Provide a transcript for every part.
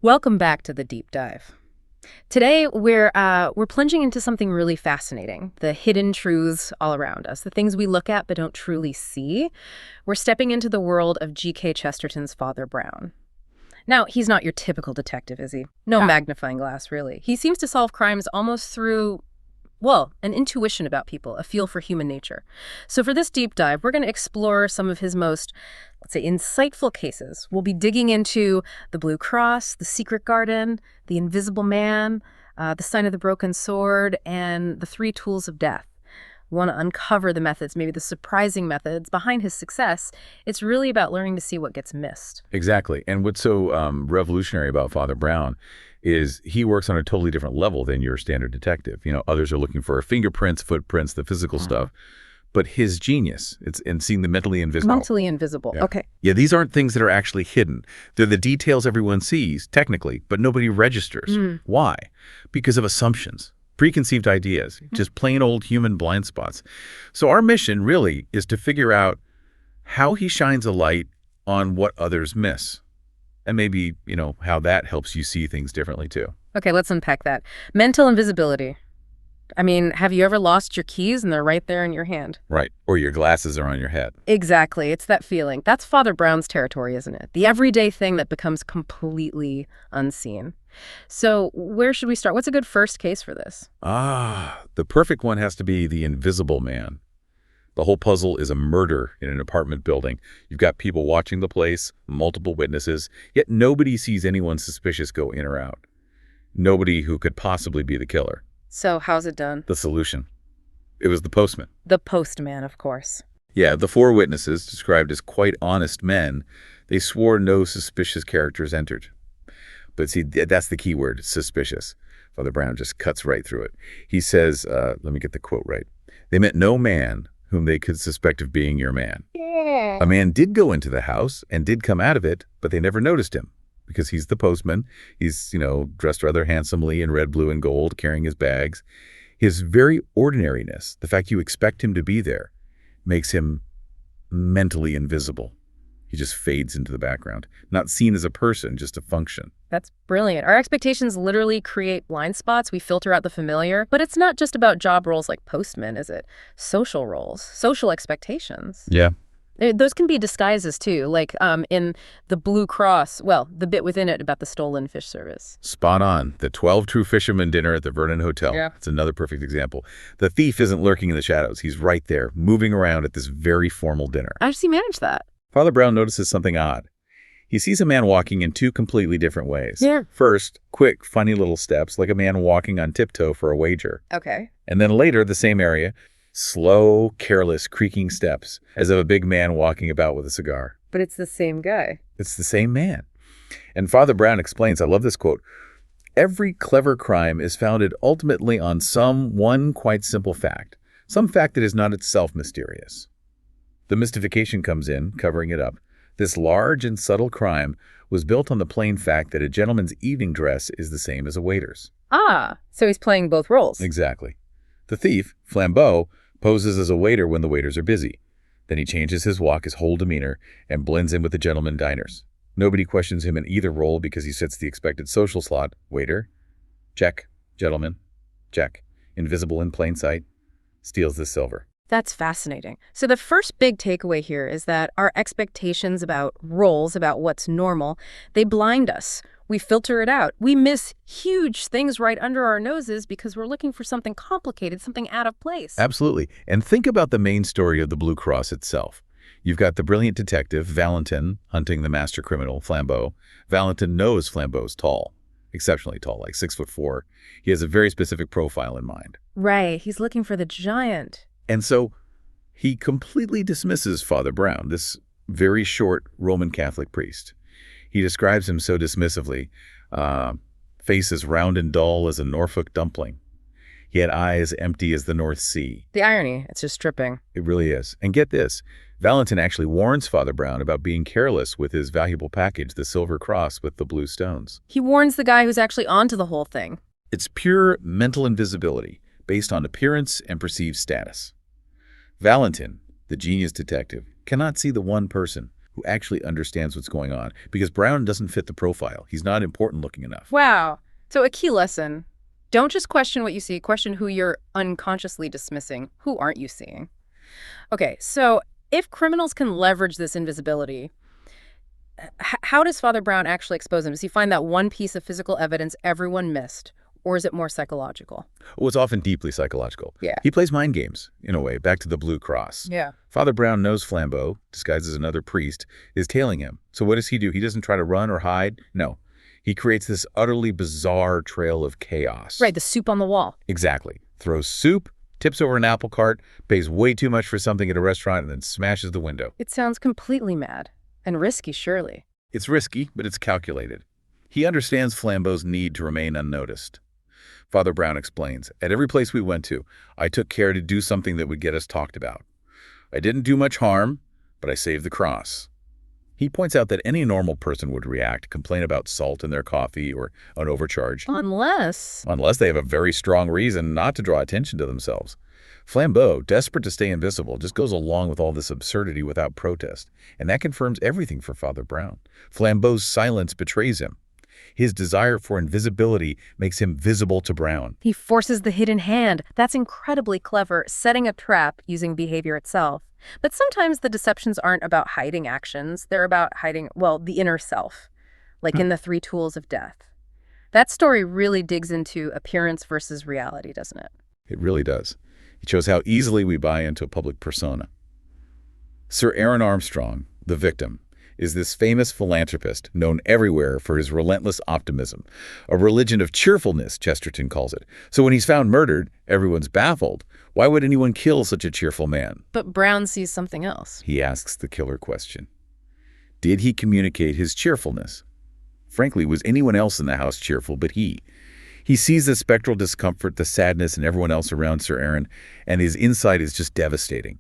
Welcome back to the deep dive. Today we're plunging into something really fascinating, the hidden truths all around us, the things we look at but don't truly see. We're stepping into the world of G.K. Chesterton's Father Brown. Now, he's not your typical detective, is he? No magnifying glass, really. He seems to solve crimes almost through, well, an intuition about people, a feel for human nature. So for this deep dive, we're going to explore some of his most, let's say, insightful cases. We'll be digging into the Blue Cross, the Secret Garden, the Invisible Man, the Sign of the Broken Sword, and the Three Tools of Death. We want to uncover the methods, maybe the surprising methods behind his success. It's really about learning to see what gets missed. Exactly. And what's so revolutionary about Father Brown is he works on a totally different level than your standard detective. You know, others are looking for fingerprints, footprints, the physical stuff. But his genius, it's in seeing the mentally invisible. Mentally invisible. Yeah. Okay. Yeah, these aren't things that are actually hidden. They're the details everyone sees, technically, but nobody registers. Why? Because of assumptions, preconceived ideas, just plain old human blind spots. So our mission really is to figure out how he shines a light on what others miss. And maybe, you know, how that helps you see things differently too. Okay, let's unpack that. Mental invisibility. I mean, have you ever lost your keys and they're right there in your hand? Right. Or your glasses are on your head. Exactly. It's that feeling. That's Father Brown's territory, isn't it? The everyday thing that becomes completely unseen. So where should we start? What's a good first case for this? The perfect one has to be the Invisible Man. The whole puzzle is a murder in an apartment building. You've got people watching the place, multiple witnesses, yet nobody sees anyone suspicious go in or out. Nobody who could possibly be the killer. So how's it done? The solution. It was the postman. The postman, of course. Yeah, the four witnesses, described as quite honest men, they swore no suspicious characters entered. But see, that's the key word, suspicious. Father Brown just cuts right through it. He says, let me get the quote right. They meant no man whom they could suspect of being your man. Yeah. A man did go into the house and did come out of it, but they never noticed him because he's the postman. He's, you know, dressed rather handsomely in red, blue, and gold, carrying his bags. His very ordinariness, the fact you expect him to be there, makes him mentally invisible. He just fades into the background, not seen as a person, just a function. That's brilliant. Our expectations literally create blind spots. We filter out the familiar. But it's not just about job roles like postman, is it? Social roles, social expectations. Yeah. Those can be disguises, too, like in the Blue Cross, well, the bit within it about the stolen fish service. Spot on. The 12 True Fishermen dinner at the Vernon Hotel. Yeah. It's another perfect example. The thief isn't lurking in the shadows. He's right there, moving around at this very formal dinner. How does he manage that? Father Brown notices something odd. He sees a man walking in two completely different ways. Yeah. First, quick, funny little steps, like a man walking on tiptoe for a wager. Okay. And then later, the same area, slow, careless, creaking steps, as of a big man walking about with a cigar. But it's the same guy. It's the same man. And Father Brown explains, I love this quote, every clever crime is founded ultimately on one quite simple fact, some fact that is not itself mysterious. The mystification comes in, covering it up. This large and subtle crime was built on the plain fact that a gentleman's evening dress is the same as a waiter's. Ah, so he's playing both roles. Exactly. The thief, Flambeau, poses as a waiter when the waiters are busy. Then he changes his walk, his whole demeanor, and blends in with the gentlemen diners. Nobody questions him in either role because he fits the expected social slot. Waiter, check. Gentleman, check. Invisible in plain sight, steals the silver. That's fascinating. So the first big takeaway here is that our expectations about roles, about what's normal, they blind us. We filter it out. We miss huge things right under our noses because we're looking for something complicated, something out of place. Absolutely. And think about the main story of the Blue Cross itself. You've got the brilliant detective, Valentin, hunting the master criminal, Flambeau. Valentin knows Flambeau's tall, exceptionally tall, like 6'4". He has a very specific profile in mind. Right. He's looking for the giant. And so he completely dismisses Father Brown, this very short Roman Catholic priest. He describes him so dismissively, face as round and dull as a Norfolk dumpling. He had eyes empty as the North Sea. The irony, it's just tripping. It really is. And get this, Valentin actually warns Father Brown about being careless with his valuable package, the silver cross with the blue stones. He warns the guy who's actually onto the whole thing. It's pure mental invisibility based on appearance and perceived status. Valentin, the genius detective, cannot see the one person who actually understands what's going on, because Brown doesn't fit the profile. He's not important looking enough. Wow. So a key lesson. Don't just question what you see, question who you're unconsciously dismissing. Who aren't you seeing? Okay, so if criminals can leverage this invisibility, how does Father Brown actually expose them? Does he find that one piece of physical evidence everyone missed, or is it more psychological? Well, it's often deeply psychological. Yeah. He plays mind games, in a way, back to the Blue Cross. Yeah. Father Brown knows Flambeau, disguised as another priest, is tailing him. So what does he do? He doesn't try to run or hide. No. He creates this utterly bizarre trail of chaos. Right, the soup on the wall. Exactly. Throws soup, tips over an apple cart, pays way too much for something at a restaurant, and then smashes the window. It sounds completely mad. And risky, surely. It's risky, but it's calculated. He understands Flambeau's need to remain unnoticed. Father Brown explains, at every place we went to, I took care to do something that would get us talked about. I didn't do much harm, but I saved the cross. He points out that any normal person would react, complain about salt in their coffee or an overcharge. Unless They have a very strong reason not to draw attention to themselves. Flambeau, desperate to stay invisible, just goes along with all this absurdity without protest. And that confirms everything for Father Brown. Flambeau's silence betrays him. His desire for invisibility makes him visible to Brown. he forces the hidden hand. That's incredibly clever, setting a trap using behavior itself. But sometimes the deceptions aren't about hiding actions. They're about hiding, well, the inner self, like in the Three Tools of Death. That story really digs into appearance versus reality, doesn't it? It really does. It shows how easily we buy into a public persona. Sir Aaron Armstrong, the victim, is this famous philanthropist known everywhere for his relentless optimism. A religion of cheerfulness, Chesterton calls it. So when he's found murdered, everyone's baffled. Why would anyone kill such a cheerful man? But Brown sees something else. He asks the killer question. Did he communicate his cheerfulness? Frankly, was anyone else in the house cheerful but he? He sees the spectral discomfort, the sadness, and everyone else around Sir Aaron, and his insight is just devastating.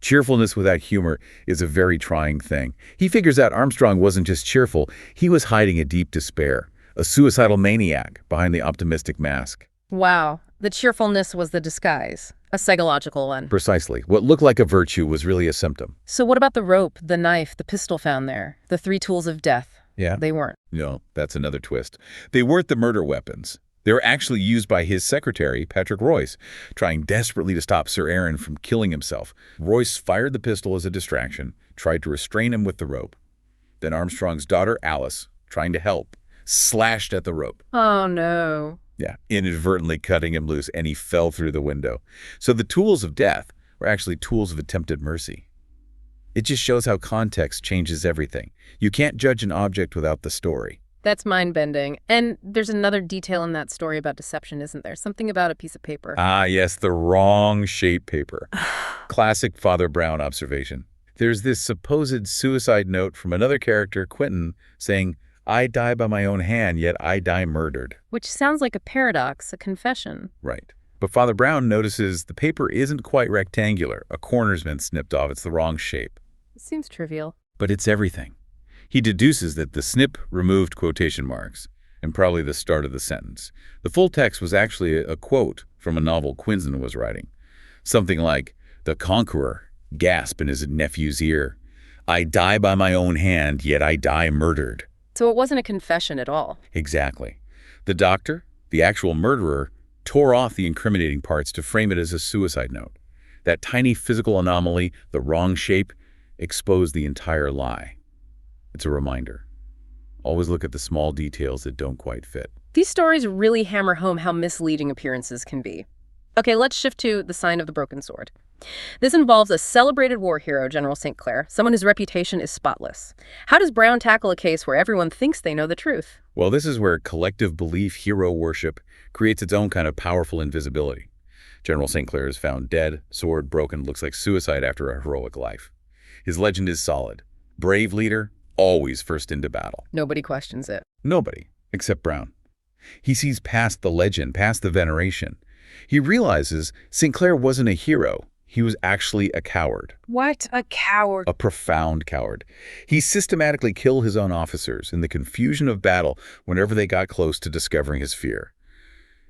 Cheerfulness without humor is a very trying thing. He figures out Armstrong wasn't just cheerful, he was hiding a deep despair, a suicidal maniac behind the optimistic mask. Wow, the cheerfulness was the disguise, a psychological one. Precisely. What looked like a virtue was really a symptom. So what about the rope, the knife, the pistol found there? The Three Tools of Death? Yeah? They weren't. No, that's another twist. They weren't the murder weapons. They were actually used by his secretary, Patrick Royce, trying desperately to stop Sir Aaron from killing himself. Royce fired the pistol as a distraction, tried to restrain him with the rope. Then Armstrong's daughter, Alice, trying to help, slashed at the rope. Oh, no. Yeah, inadvertently cutting him loose, and he fell through the window. So the tools of death were actually tools of attempted mercy. It just shows how context changes everything. You can't judge an object without the story. That's mind-bending. And there's another detail in that story about deception, isn't there? Something about a piece of paper. Ah, yes, the wrong shape paper. Classic Father Brown observation. There's this supposed suicide note from another character, Quentin, saying, I die by my own hand, yet I die murdered. Which sounds like a paradox, a confession. Right. But Father Brown notices the paper isn't quite rectangular. A corner's been snipped off. It's the wrong shape. It seems trivial. But it's everything. He deduces that the snip removed quotation marks, and probably the start of the sentence. The full text was actually a quote from a novel Quinzen was writing. Something like, the conqueror gasped in his nephew's ear, I die by my own hand, yet I die murdered. So it wasn't a confession at all. Exactly. The doctor, the actual murderer, tore off the incriminating parts to frame it as a suicide note. That tiny physical anomaly, the wrong shape, exposed the entire lie. It's a reminder. Always look at the small details that don't quite fit. These stories really hammer home how misleading appearances can be. Okay, let's shift to the sign of the broken sword. This involves a celebrated war hero, General St. Clair, someone whose reputation is spotless. How does Brown tackle a case where everyone thinks they know the truth? Well, this is where collective belief hero worship creates its own kind of powerful invisibility. General St. Clair is found dead, sword broken, looks like suicide after a heroic life. His legend is solid. Brave leader, always first into battle. Nobody questions it. Nobody, except Brown. He sees past the legend, past the veneration. He realizes St. Clair wasn't a hero. He was actually a coward. What? A coward. A profound coward. He systematically killed his own officers in the confusion of battle whenever they got close to discovering his fear.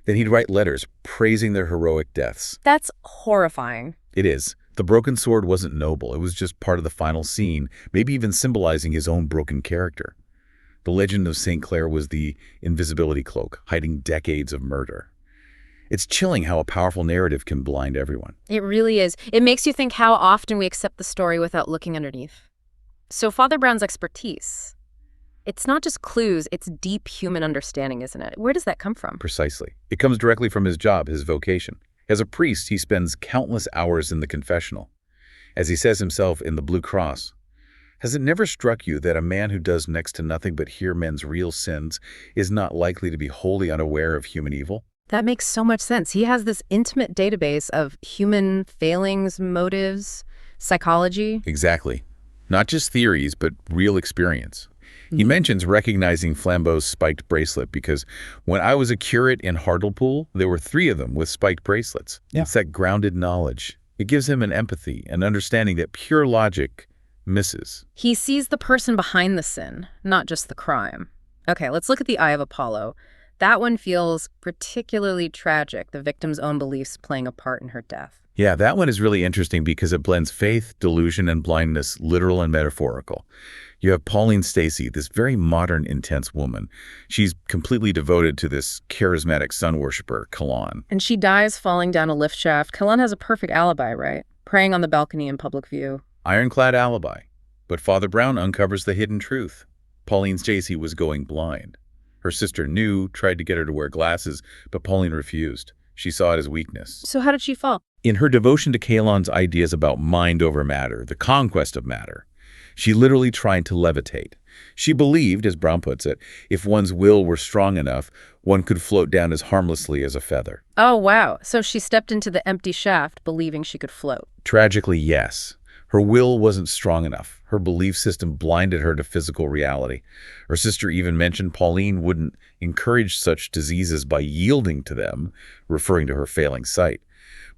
Then he'd write letters praising their heroic deaths. That's horrifying. It is. The broken sword wasn't noble. It was just part of the final scene, maybe even symbolizing his own broken character. The legend of St. Clair was the invisibility cloak, hiding decades of murder. It's chilling how a powerful narrative can blind everyone. It really is. It makes you think how often we accept the story without looking underneath. So Father Brown's expertise, it's not just clues, it's deep human understanding, isn't it? Where does that come from? Precisely. It comes directly from his job, his vocation. As a priest, he spends countless hours in the confessional. As he says himself in the Blue Cross, has it never struck you that a man who does next to nothing but hear men's real sins is not likely to be wholly unaware of human evil? That makes so much sense. He has this intimate database of human failings, motives, psychology. Exactly. Not just theories, but real experience. He mentions recognizing Flambeau's spiked bracelet because when I was a curate in Hartlepool, there were 3 of them with spiked bracelets. Yeah. It's that grounded knowledge. It gives him an empathy, an understanding that pure logic misses. He sees the person behind the sin, not just the crime. Okay, let's look at the Eye of Apollo. That one feels particularly tragic, the victim's own beliefs playing a part in her death. Yeah, that one is really interesting because it blends faith, delusion, and blindness, literal and metaphorical. You have Pauline Stacey, this very modern, intense woman. She's completely devoted to this charismatic sun worshiper, Calonne. And she dies falling down a lift shaft. Calonne has a perfect alibi, right? Praying on the balcony in public view. Ironclad alibi. But Father Brown uncovers the hidden truth. Pauline Stacey was going blind. Her sister knew, tried to get her to wear glasses, but Pauline refused. She saw it as weakness. So how did she fall? In her devotion to Calonne's ideas about mind over matter, the conquest of matter, she literally tried to levitate. She believed, as Brown puts it, if one's will were strong enough, one could float down as harmlessly as a feather. Oh, wow. So she stepped into the empty shaft believing she could float. Tragically, yes. Her will wasn't strong enough. Her belief system blinded her to physical reality. Her sister even mentioned Pauline wouldn't encourage such diseases by yielding to them, referring to her failing sight.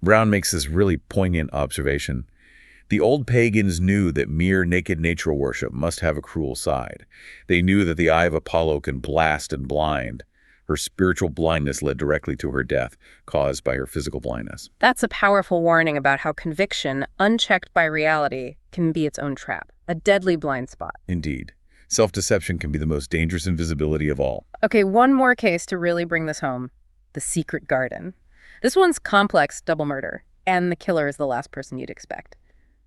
Brown makes this really poignant observation. The old pagans knew that mere naked nature worship must have a cruel side. They knew that the eye of Apollo can blast and blind. Her spiritual blindness led directly to her death, caused by her physical blindness. That's a powerful warning about how conviction, unchecked by reality, can be its own trap, a deadly blind spot. Indeed. Self-deception can be the most dangerous invisibility of all. Okay, one more case to really bring this home. The Secret Garden. This one's complex double murder, and the killer is the last person you'd expect.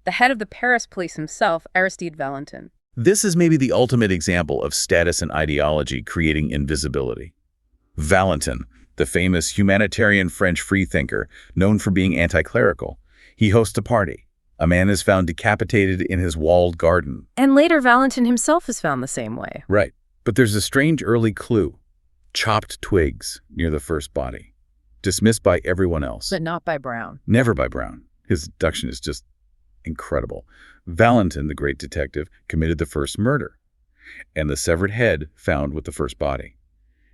The head of the Paris police himself, Aristide Valentin. This is maybe the ultimate example of status and ideology creating invisibility. Valentin, the famous humanitarian French freethinker, known for being anti-clerical, he hosts a party. A man is found decapitated in his walled garden. And later Valentin himself is found the same way. Right. But there's a strange early clue. Chopped twigs near the first body. Dismissed by everyone else. But not by Brown. Never by Brown. His deduction is just incredible. Valentin, the great detective, committed the first murder. And the severed head found with the first body.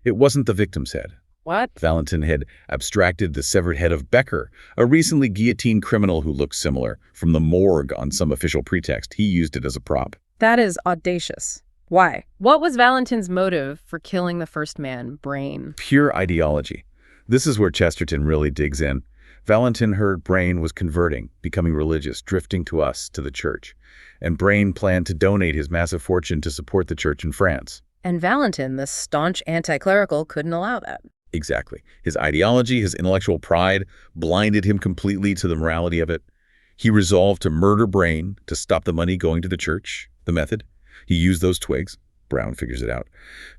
It wasn't the victim's head. What? Valentin had abstracted the severed head of Becker, a recently guillotined criminal who looked similar. From the morgue on some official pretext, he used it as a prop. That is audacious. Why? What was Valentin's motive for killing the first man, Brain? Pure ideology. This is where Chesterton really digs in. Valentin heard Brain was converting, becoming religious, drifting to us, to the church. And Brain planned to donate his massive fortune to support the church in France. And Valentin, the staunch anti-clerical, couldn't allow that. Exactly. His ideology, his intellectual pride, blinded him completely to the morality of it. He resolved to murder Brain to stop the money going to the church. The method? He used those twigs. Brown figures it out.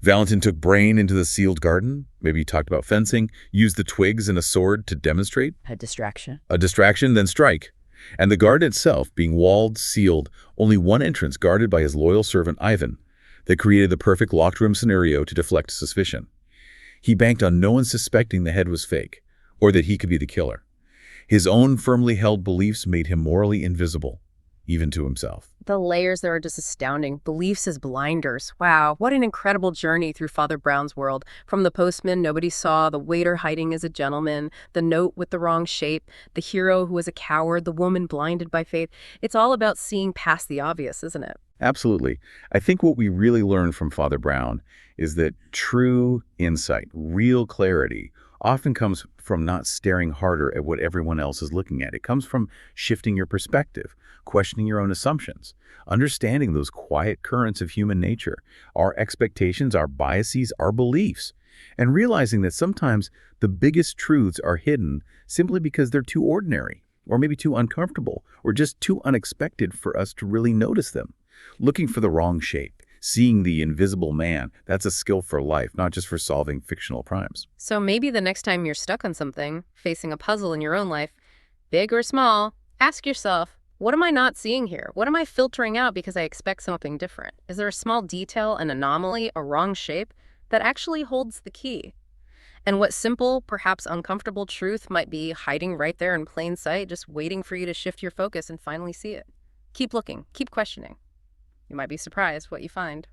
Valentin took Brain into the sealed garden. Maybe he talked about fencing. Used the twigs and a sword to demonstrate. A distraction. A distraction, then strike. And the garden itself, being walled, sealed, only one entrance guarded by his loyal servant Ivan. That created the perfect locked room scenario to deflect suspicion. He banked on no one suspecting the head was fake, or that he could be the killer. His own firmly held beliefs made him morally invisible, even to himself. The layers there are just astounding. Beliefs as blinders. Wow, what an incredible journey through Father Brown's world. From the postman nobody saw, the waiter hiding as a gentleman, the note with the wrong shape, the hero who was a coward, the woman blinded by faith. It's all about seeing past the obvious, isn't it? Absolutely. I think what we really learn from Father Brown is that true insight, real clarity, often comes from not staring harder at what everyone else is looking at. It comes from shifting your perspective, questioning your own assumptions, understanding those quiet currents of human nature, our expectations, our biases, our beliefs, and realizing that sometimes the biggest truths are hidden simply because they're too ordinary, or maybe too uncomfortable, or just too unexpected for us to really notice them. Looking for the wrong shape, seeing the invisible man, that's a skill for life, not just for solving fictional crimes. So maybe the next time you're stuck on something, facing a puzzle in your own life, big or small, ask yourself, what am I not seeing here? What am I filtering out because I expect something different? Is there a small detail, an anomaly, a wrong shape that actually holds the key? And what simple, perhaps uncomfortable truth might be hiding right there in plain sight, just waiting for you to shift your focus and finally see it? Keep looking, keep questioning. You might be surprised what you find.